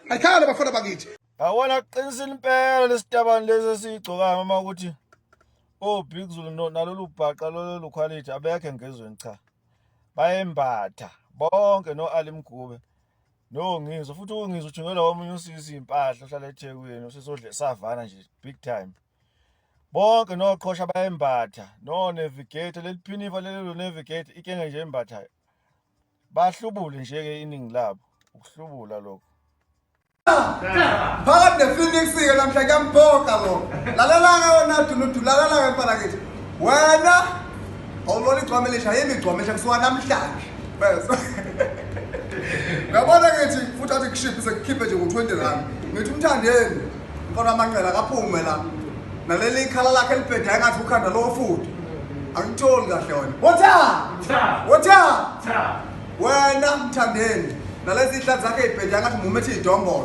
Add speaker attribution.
Speaker 1: Ayikhale bafana bakithi.
Speaker 2: Awona qinisile impela lesitabani lesi sigcokayo mama ukuthi Big Zulu nalolu bhaqa lolu quality abekho engezweni cha. Bayembatha bonke Ali Mgube. No ngizwe futhi ungizwe uthungela omunye usisi impahla ohlala eThekwini usisodle savana nje big time. Bonke Qhosha bayembatha Navigator leliphinifa lelo Navigator ikenge nje embathayo. Bahlubule nje ke iningi labo ukuhlubula lokho.
Speaker 1: Phakathi nePhoenix ke namhla kuyambhoka lo. Lalela wona lalela empala kithi. Wena awulona igcwame leshaya imigcwame kusuka namhlanje. Bese. Ngabona ngithi futhi athi kushiphi sekukhiphe nje ngo20 rand. Ngithi umthandeni mfana amanqela akaphume la. Naleli ikhala lakhe elibhedla engathi ukhanda lo futhi. Angitsholi kahle wena. Wotha. Wena mthandeni nalezi ihlanzi zakhe ezibhedla engathi mumethe idombolo.